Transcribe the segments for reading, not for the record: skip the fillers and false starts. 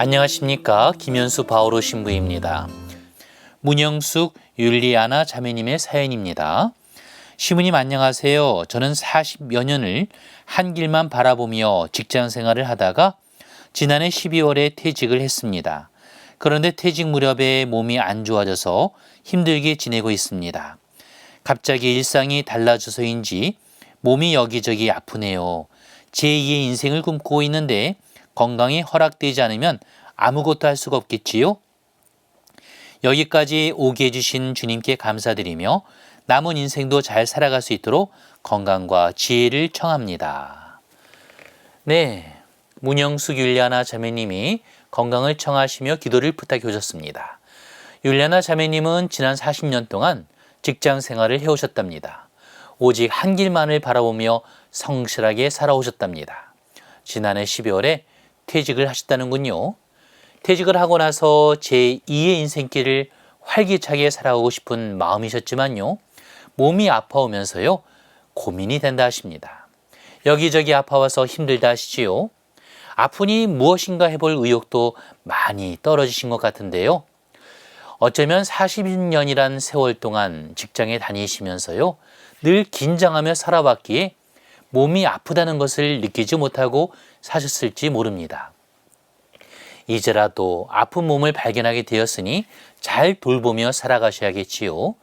안녕하십니까, 김현수 바오로 신부입니다. 문영숙 율리아나 자매님의 사연입니다. 시부님 안녕하세요. 저는 40여 년을 한 길만 바라보며 직장 생활을 하다가 지난해 12월에 퇴직을 했습니다. 그런데 퇴직 무렵에 몸이 안 좋아져서 힘들게 지내고 있습니다. 갑자기 일상이 달라져서인지 몸이 여기저기 아프네요. 제2의 인생을 꿈꾸고 있는데 건강이 허락되지 않으면 아무것도 할 수가 없겠지요? 여기까지 오게 해주신 주님께 감사드리며 남은 인생도 잘 살아갈 수 있도록 건강과 지혜를 청합니다. 네, 문영숙 율리아나 자매님이 건강을 청하시며 기도를 부탁해 오셨습니다. 율리아나 자매님은 지난 40년 동안 직장 생활을 해오셨답니다. 오직 한 길만을 바라보며 성실하게 살아오셨답니다. 지난해 12월에 퇴직을 하셨다는군요. 퇴직을 하고 나서 제2의 인생길을 활기차게 살아가고 싶은 마음이셨지만요. 몸이 아파오면서요. 고민이 된다 하십니다. 여기저기 아파와서 힘들다 하시지요. 아프니 무엇인가 해볼 의욕도 많이 떨어지신 것 같은데요. 어쩌면 40년이란 세월 동안 직장에 다니시면서요. 늘 긴장하며 살아왔기에 몸이 아프다는 것을 느끼지 못하고 사셨을지 모릅니다. 이제라도 아픈 몸을 발견하게 되었으니 잘 돌보며 살아가셔야겠지요.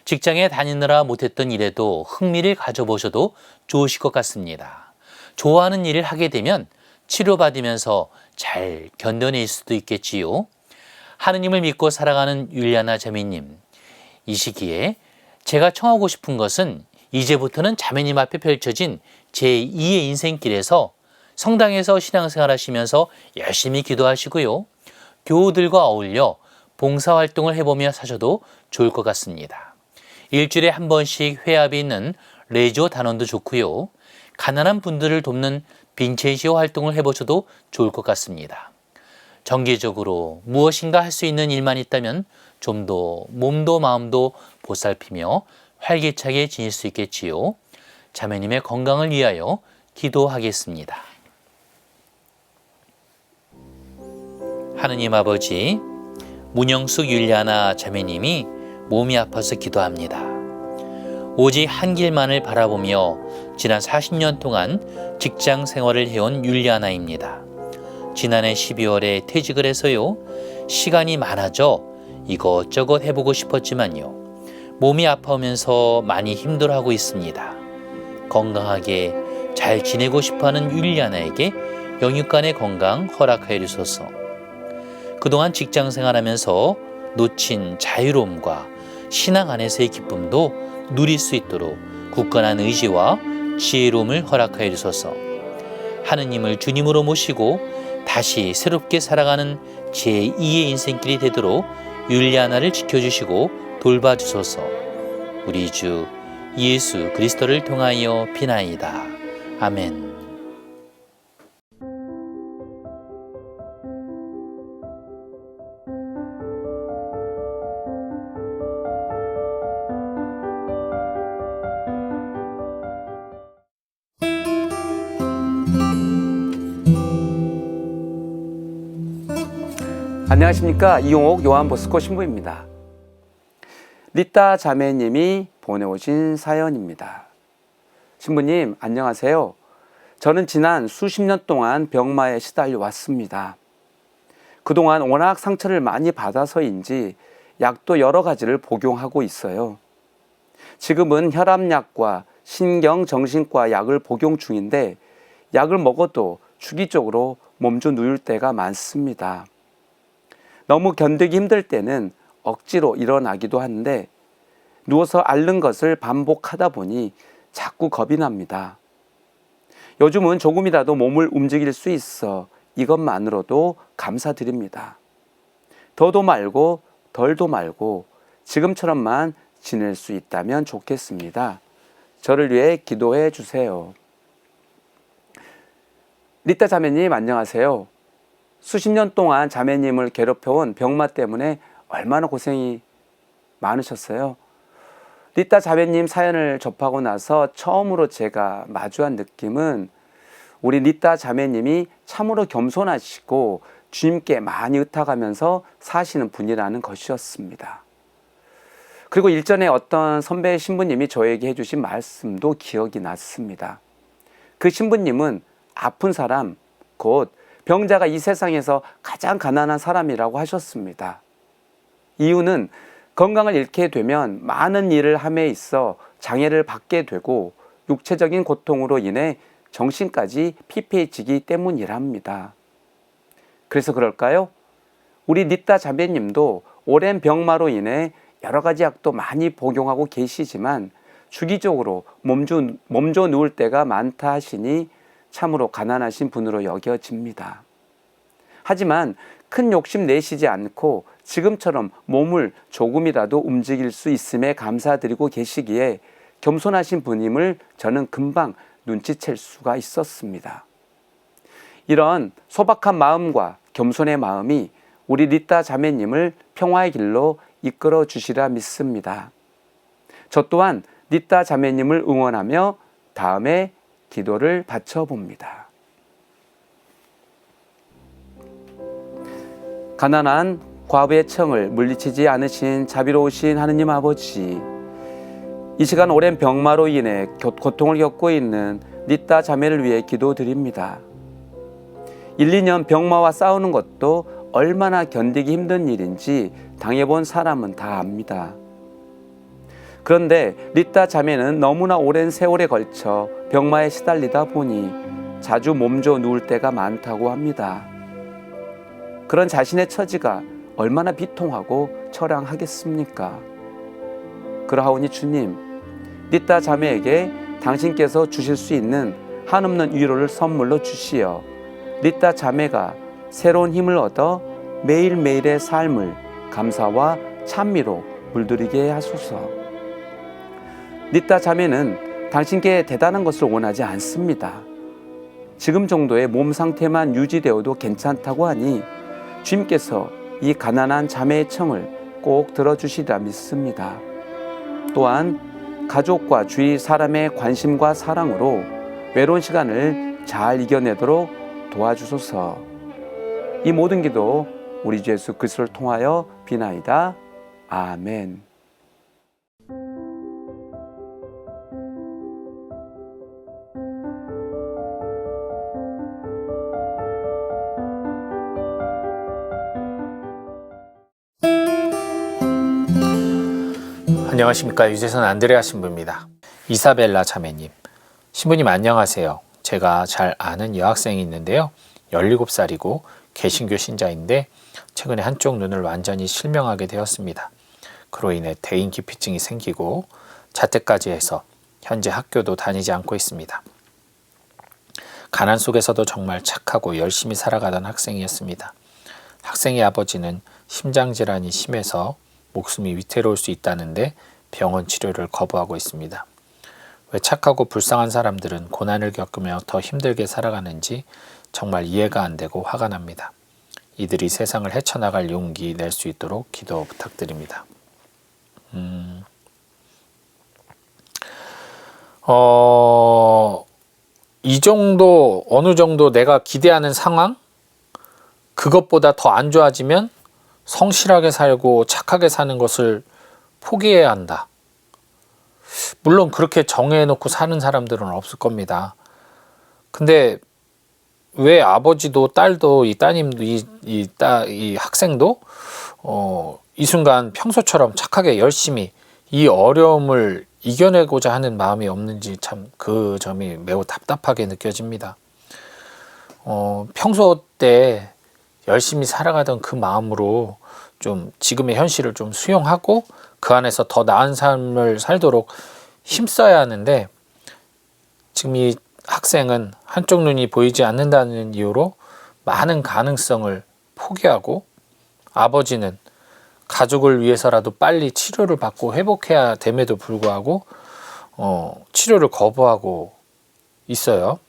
직장에 다니느라 못했던 일에도 흥미를 가져보셔도 좋으실 것 같습니다. 좋아하는 일을 하게 되면 치료받으면서 잘 견뎌낼 수도 있겠지요. 하느님을 믿고 살아가는 율리아나 자매님, 이 시기에 제가 청하고 싶은 것은 이제부터는 자매님 앞에 펼쳐진 제2의 인생길에서 성당에서 신앙생활 하시면서 열심히 기도하시고요. 교우들과 어울려 봉사활동을 해보며 사셔도 좋을 것 같습니다. 일주일에 한 번씩 회합이 있는 레지오 단원도 좋고요. 가난한 분들을 돕는 빈첸시오 활동을 해보셔도 좋을 것 같습니다. 정기적으로 무엇인가 할 수 있는 일만 있다면 좀 더 몸도 마음도 보살피며 활기차게 지낼 수 있겠지요. 자매님의 건강을 위하여 기도하겠습니다. 하느님 아버지, 문영숙 율리아나 자매님이 몸이 아파서 기도합니다. 오직 한 길만을 바라보며 지난 40년 동안 직장 생활을 해온 율리아나입니다. 지난해 12월에 퇴직을 해서요. 시간이 많아져 이것저것 해보고 싶었지만요. 몸이 아파오면서 많이 힘들어하고 있습니다. 건강하게 잘 지내고 싶어하는 율리아나에게 영육간의 건강 허락하여 주소서. 그동안 직장 생활하면서 놓친 자유로움과 신앙 안에서의 기쁨도 누릴 수 있도록 굳건한 의지와 지혜로움을 허락하여 주소서. 하느님을 주님으로 모시고 다시 새롭게 살아가는 제2의 인생길이 되도록 율리아나를 지켜주시고 돌봐주소서. 우리 주 예수 그리스도를 통하여 비나이다. 아멘. 안녕하십니까, 이용옥 요한보스코 신부입니다. 리따 자매님이 보내오신 사연입니다. 신부님 안녕하세요. 저는 지난 수십 년 동안 병마에 시달려 왔습니다. 그동안 워낙 상처를 많이 받아서인지 약도 여러 가지를 복용하고 있어요. 지금은 혈압약과 신경정신과 약을 복용 중인데 약을 먹어도 주기적으로 몸져 누울 때가 많습니다. 너무 견디기 힘들 때는 억지로 일어나기도 하는데 누워서 앓는 것을 반복하다 보니 자꾸 겁이 납니다. 요즘은 조금이라도 몸을 움직일 수 있어 이것만으로도 감사드립니다. 더도 말고 덜도 말고 지금처럼만 지낼 수 있다면 좋겠습니다. 저를 위해 기도해 주세요. 리따 자매님 안녕하세요. 수십 년 동안 자매님을 괴롭혀온 병마 때문에 얼마나 고생이 많으셨어요. 리따 자매님 사연을 접하고 나서 처음으로 제가 마주한 느낌은 우리 리따 자매님이 참으로 겸손하시고 주님께 많이 의탁하면서 사시는 분이라는 것이었습니다. 그리고 일전에 어떤 선배 신부님이 저에게 해주신 말씀도 기억이 났습니다. 그 신부님은 아픈 사람, 곧 병자가 이 세상에서 가장 가난한 사람이라고 하셨습니다. 이유는 건강을 잃게 되면 많은 일을 함에 있어 장애를 받게 되고 육체적인 고통으로 인해 정신까지 피폐해지기 때문이랍니다. 그래서 그럴까요? 우리 니따 자매님도 오랜 병마로 인해 여러 가지 약도 많이 복용하고 계시지만 주기적으로 몸져 누울 때가 많다 하시니 참으로 가난하신 분으로 여겨집니다. 하지만 큰 욕심 내시지 않고 지금처럼 몸을 조금이라도 움직일 수 있음에 감사드리고 계시기에 겸손하신 분임을 저는 금방 눈치챌 수가 있었습니다. 이런 소박한 마음과 겸손의 마음이 우리 니따 자매님을 평화의 길로 이끌어 주시라 믿습니다. 저 또한 니따 자매님을 응원하며 다음에 기도를 바쳐봅니다. 가난한 과부의 청을 물리치지 않으신 자비로우신 하느님 아버지, 이 시간 오랜 병마로 인해 고통을 겪고 있는 니따 자매를 위해 기도드립니다. 1, 2년 병마와 싸우는 것도 얼마나 견디기 힘든 일인지 당해본 사람은 다 압니다. 그런데 니따 자매는 너무나 오랜 세월에 걸쳐 병마에 시달리다 보니 자주 몸져 누울 때가 많다고 합니다. 그런 자신의 처지가 얼마나 비통하고 처량하겠습니까? 그러하오니 주님, 니따 자매에게 당신께서 주실 수 있는 한없는 위로를 선물로 주시어 니따 자매가 새로운 힘을 얻어 매일매일의 삶을 감사와 찬미로 물들이게 하소서. 니따 자매는 당신께 대단한 것을 원하지 않습니다. 지금 정도의 몸 상태만 유지되어도 괜찮다고 하니 주님께서 이 가난한 자매의 청을 꼭 들어주시리라 믿습니다. 또한 가족과 주위 사람의 관심과 사랑으로 외로운 시간을 잘 이겨내도록 도와주소서. 이 모든 기도 우리 주 예수 그리스도를 통하여 비나이다. 아멘. 안녕하십니까. 유재선 안드레아 신부입니다. 이사벨라 자매님, 신부님 안녕하세요. 제가 잘 아는 여학생이 있는데요. 17살이고 개신교 신자인데 최근에 한쪽 눈을 완전히 실명하게 되었습니다. 그로 인해 대인기피증이 생기고 자퇴까지 해서 현재 학교도 다니지 않고 있습니다. 가난 속에서도 정말 착하고 열심히 살아가던 학생이었습니다. 학생의 아버지는 심장질환이 심해서 목숨이 위태로울 수 있다는데 병원 치료를 거부하고 있습니다. 왜 착하고 불쌍한 사람들은 고난을 겪으며 더 힘들게 살아가는지 정말 이해가 안 되고 화가 납니다. 이들이 세상을 헤쳐나갈 용기 낼 수 있도록 기도 부탁드립니다. 이 정도, 어느 정도 내가 기대하는 상황? 그것보다 더 안 좋아지면 성실하게 살고 착하게 사는 것을 포기해야 한다. 물론 그렇게 정해놓고 사는 사람들은 없을 겁니다. 근데 왜 아버지도 딸도 이 따님도 이 학생도 이 순간 평소처럼 착하게 열심히 이 어려움을 이겨내고자 하는 마음이 없는지 참 그 점이 매우 답답하게 느껴집니다. 평소 때 열심히 살아가던 그 마음으로 좀 지금의 현실을 좀 수용하고 그 안에서 더 나은 삶을 살도록 힘써야 하는데, 지금 이 학생은 한쪽 눈이 보이지 않는다는 이유로 많은 가능성을 포기하고, 아버지는 가족을 위해서라도 빨리 치료를 받고 회복해야 됨에도 불구하고 치료를 거부하고 있어요.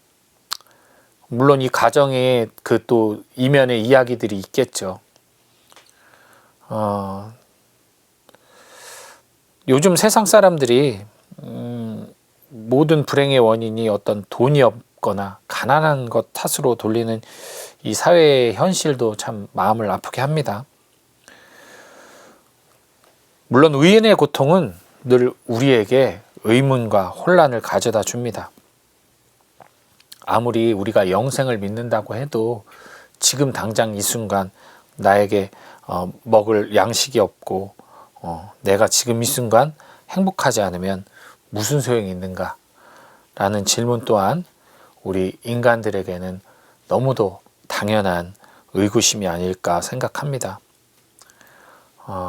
물론 이 가정에 그 또 이면의 이야기들이 있겠죠. 요즘 세상 사람들이 모든 불행의 원인이 어떤 돈이 없거나 가난한 것 탓으로 돌리는 이 사회의 현실도 참 마음을 아프게 합니다. 물론 의인의 고통은 늘 우리에게 의문과 혼란을 가져다 줍니다. 아무리 우리가 영생을 믿는다고 해도 지금 당장 이 순간 나에게 먹을 양식이 없고 내가 지금 이 순간 행복하지 않으면 무슨 소용이 있는가 라는 질문 또한 우리 인간들에게는 너무도 당연한 의구심이 아닐까 생각합니다.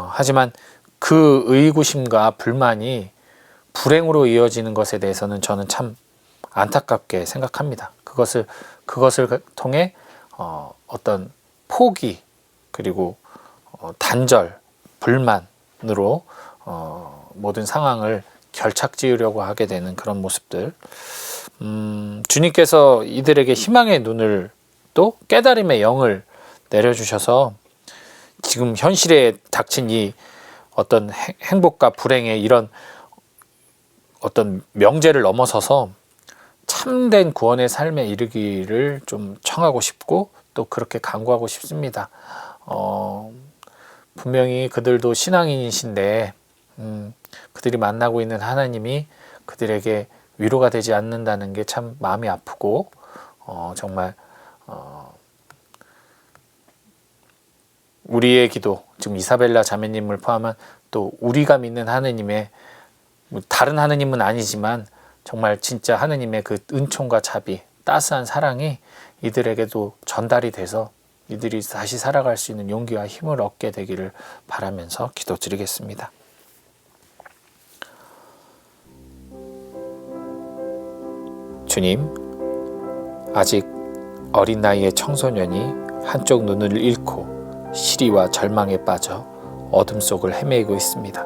하지만 그 의구심과 불만이 불행으로 이어지는 것에 대해서는 저는 참 안타깝게 생각합니다. 그것을 통해 어떤 포기 그리고 단절, 불만으로 모든 상황을 결착지으려고 하게 되는 그런 모습들. 주님께서 이들에게 희망의 눈을 또 깨달음의 영을 내려주셔서 지금 현실에 닥친 이 어떤 행복과 불행의 이런 어떤 명제를 넘어서서 참된 구원의 삶에 이르기를 좀 청하고 싶고 또 그렇게 간구하고 싶습니다. 분명히 그들도 신앙인이신데 그들이 만나고 있는 하나님이 그들에게 위로가 되지 않는다는 게 참 마음이 아프고 정말 우리의 기도, 지금 이사벨라 자매님을 포함한 또 우리가 믿는 하느님의 다른 하느님은 아니지만 정말 진짜 하느님의 그 은총과 자비, 따스한 사랑이 이들에게도 전달이 돼서 이들이 다시 살아갈 수 있는 용기와 힘을 얻게 되기를 바라면서 기도드리겠습니다. 주님, 아직 어린 나이의 청소년이 한쪽 눈을 잃고 시리와 절망에 빠져 어둠 속을 헤매고 있습니다.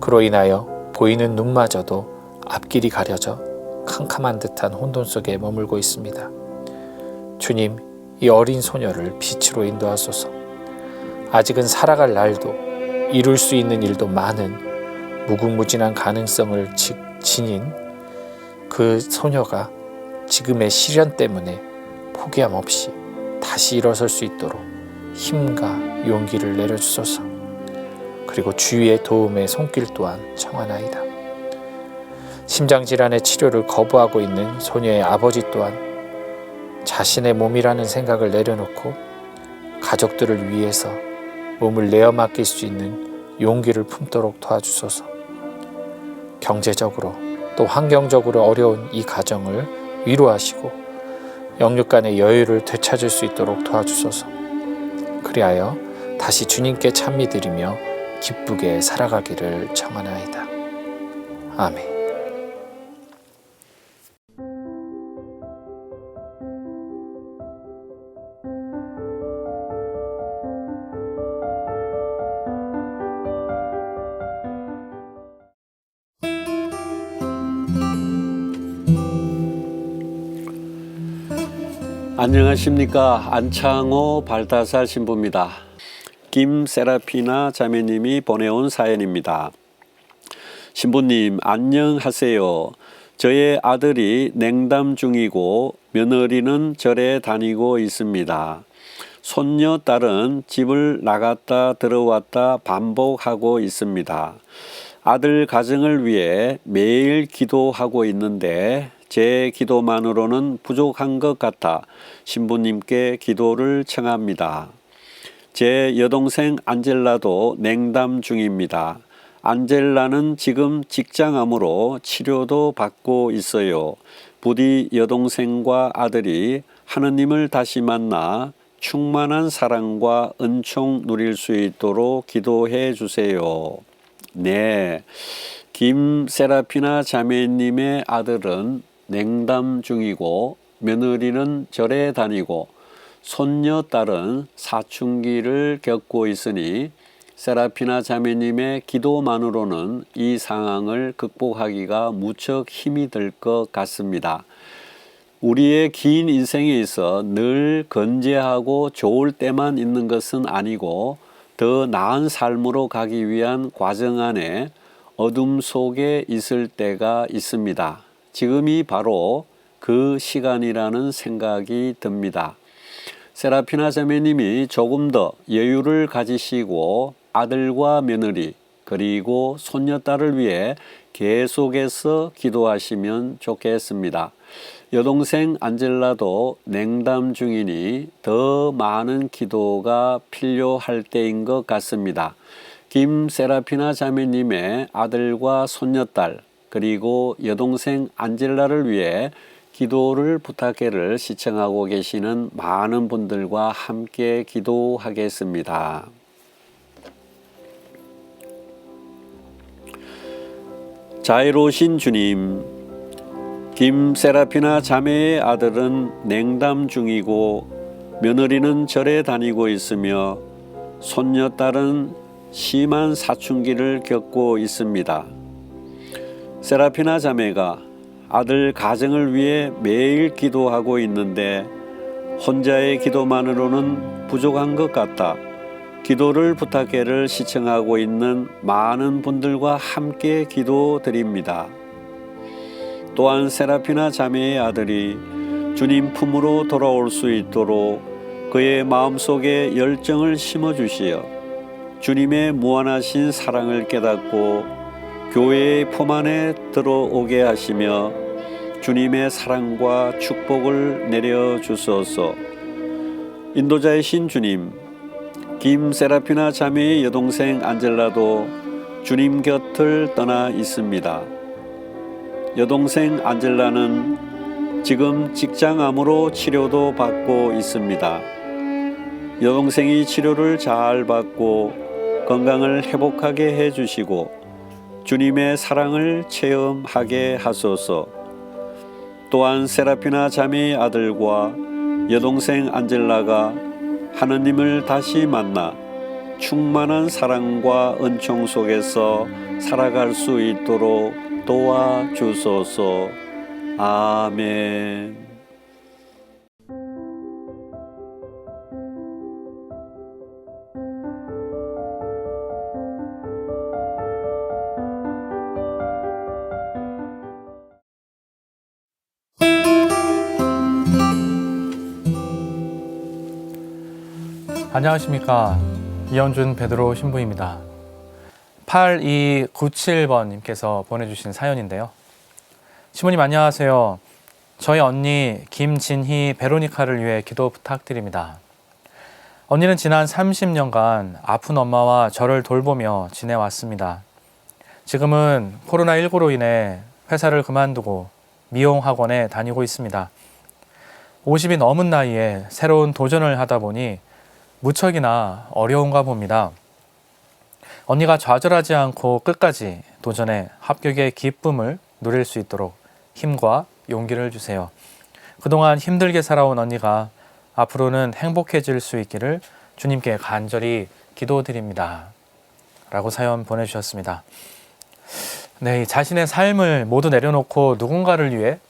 그로 인하여 보이는 눈마저도 앞길이 가려져 캄캄한 듯한 혼돈 속에 머물고 있습니다. 주님, 이 어린 소녀를 빛으로 인도하소서. 아직은 살아갈 날도 이룰 수 있는 일도 많은 무궁무진한 가능성을 지닌 그 소녀가 지금의 시련 때문에 포기함 없이 다시 일어설 수 있도록 힘과 용기를 내려주소서. 그리고 주위의 도움의 손길 또한 청하나이다. 심장질환의 치료를 거부하고 있는 소녀의 아버지 또한 자신의 몸이라는 생각을 내려놓고 가족들을 위해서 몸을 내어 맡길 수 있는 용기를 품도록 도와주소서. 경제적으로 또 환경적으로 어려운 이 가정을 위로하시고 영육 간의 여유를 되찾을 수 있도록 도와주소서. 그리하여 다시 주님께 찬미드리며 기쁘게 살아가기를 청하나이다. 아멘. 안녕하십니까. 안창호 발다살 신부입니다. 김세라피나 자매님이 보내온 사연입니다. 신부님 안녕하세요. 저의 아들이 냉담 중이고 며느리는 절에 다니고 있습니다. 손녀 딸은 집을 나갔다 들어왔다 반복하고 있습니다. 아들 가정을 위해 매일 기도하고 있는데 제 기도만으로는 부족한 것 같아 신부님께 기도를 청합니다. 제 여동생 안젤라도 냉담 중입니다. 안젤라는 지금 직장암으로 치료도 받고 있어요. 부디 여동생과 아들이 하느님을 다시 만나 충만한 사랑과 은총 누릴 수 있도록 기도해 주세요. 네, 김세라피나 자매님의 아들은 냉담 중이고 며느리는 절에 다니고 손녀 딸은 사춘기를 겪고 있으니 세라피나 자매님의 기도만으로는 이 상황을 극복하기가 무척 힘이 들 것 같습니다. 우리의 긴 인생에 있어 늘 건재하고 좋을 때만 있는 것은 아니고 더 나은 삶으로 가기 위한 과정 안에 어둠 속에 있을 때가 있습니다. 지금이 바로 그 시간이라는 생각이 듭니다. 세라피나 자매님이 조금 더 여유를 가지시고 아들과 며느리 그리고 손녀딸을 위해 계속해서 기도하시면 좋겠습니다. 여동생 안젤라도 냉담 중이니 더 많은 기도가 필요할 때인 것 같습니다. 김세라피나 자매님의 아들과 손녀딸 그리고 여동생 안젤라를 위해 기도를 부탁해를 시청하고 계시는 많은 분들과 함께 기도하겠습니다. 자애로우신 주님, 김세라피나 자매의 아들은 냉담 중이고 며느리는 절에 다니고 있으며 손녀딸은 심한 사춘기를 겪고 있습니다. 세라피나 자매가 아들 가정을 위해 매일 기도하고 있는데 혼자의 기도만으로는 부족한 것 같다. 기도를 부탁해를 시청하고 있는 많은 분들과 함께 기도드립니다. 또한 세라피나 자매의 아들이 주님 품으로 돌아올 수 있도록 그의 마음속에 열정을 심어주시어 주님의 무한하신 사랑을 깨닫고 교회의 품 안에 들어오게 하시며 주님의 사랑과 축복을 내려주소서. 인도자이신 주님, 김세라피나 자매의 여동생 안젤라도 주님 곁을 떠나 있습니다. 여동생 안젤라는 지금 직장암으로 치료도 받고 있습니다. 여동생이 치료를 잘 받고 건강을 회복하게 해주시고 주님의 사랑을 체험하게 하소서. 또한 세라피나 자매의 아들과 여동생 안젤라가 하느님을 다시 만나 충만한 사랑과 은총 속에서 살아갈 수 있도록 도와주소서. 아멘. 안녕하십니까. 이현준 베드로 신부입니다. 8297번님께서 보내주신 사연인데요. 신부님 안녕하세요. 저희 언니 김진희 베로니카를 위해 기도 부탁드립니다. 언니는 지난 30년간 아픈 엄마와 저를 돌보며 지내왔습니다. 지금은 코로나19로 인해 회사를 그만두고 미용학원에 다니고 있습니다. 50이 넘은 나이에 새로운 도전을 하다 보니 무척이나 어려운가 봅니다. 언니가 좌절하지 않고 끝까지 도전해 합격의 기쁨을 누릴 수 있도록 힘과 용기를 주세요. 그동안 힘들게 살아온 언니가 앞으로는 행복해질 수 있기를 주님께 간절히 기도드립니다. 라고 사연 보내주셨습니다. 네, 자신의 삶을 모두 내려놓고 누군가를 위해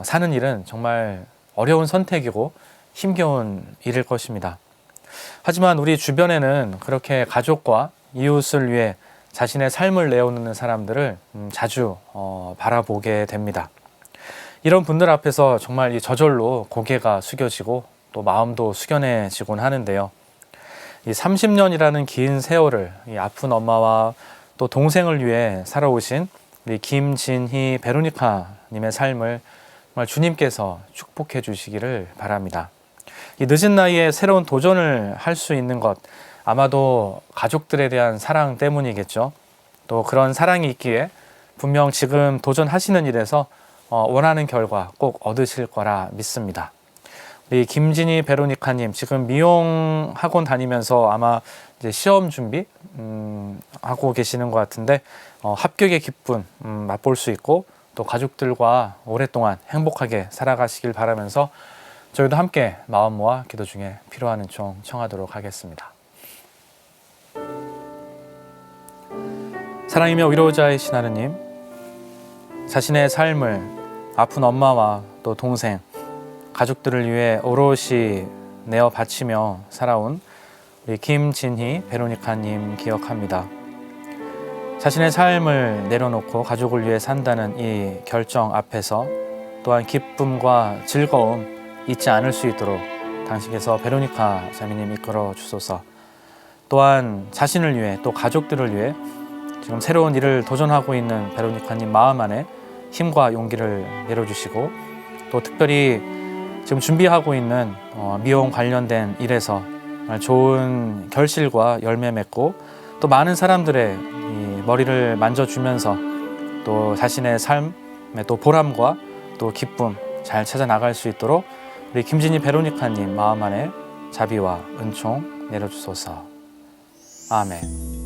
사는 일은 정말 어려운 선택이고 힘겨운 일일 것입니다. 하지만 우리 주변에는 그렇게 가족과 이웃을 위해 자신의 삶을 내어놓는 사람들을 자주 바라보게 됩니다. 이런 분들 앞에서 정말 이 저절로 고개가 숙여지고 또 마음도 숙연해지곤 하는데요. 이 30년이라는 긴 세월을 이 아픈 엄마와 또 동생을 위해 살아오신 우리 김진희 베로니카님의 삶을 정말 주님께서 축복해 주시기를 바랍니다. 이 늦은 나이에 새로운 도전을 할 수 있는 것, 아마도 가족들에 대한 사랑 때문이겠죠. 또 그런 사랑이 있기에 분명 지금 도전하시는 일에서 원하는 결과 꼭 얻으실 거라 믿습니다. 우리 김진희 베로니카님 지금 미용 학원 다니면서 아마 이제 시험 준비 하고 계시는 것 같은데 합격의 기쁨 맛볼 수 있고 또 가족들과 오랫동안 행복하게 살아가시길 바라면서 저희도 함께 마음 모아 기도 중에 필요한 은총 청하도록 하겠습니다. 사랑이며 위로자이신 하느님, 자신의 삶을 아픈 엄마와 또 동생, 가족들을 위해 오롯이 내어 바치며 살아온 우리 김진희 베로니카님 기억합니다. 자신의 삶을 내려놓고 가족을 위해 산다는 이 결정 앞에서 또한 기쁨과 즐거움 잊지 않을 수 있도록 당신께서 베로니카 자매님 이끌어 주소서. 또한 자신을 위해 또 가족들을 위해 지금 새로운 일을 도전하고 있는 베로니카님 마음 안에 힘과 용기를 내려주시고 또 특별히 지금 준비하고 있는 미용 관련된 일에서 좋은 결실과 열매 맺고 또 많은 사람들의 이 머리를 만져주면서 또 자신의 삶의 또 보람과 또 기쁨 잘 찾아 나갈 수 있도록 우리 김진희 베로니카님 마음 안에 자비와 은총 내려주소서. 아멘.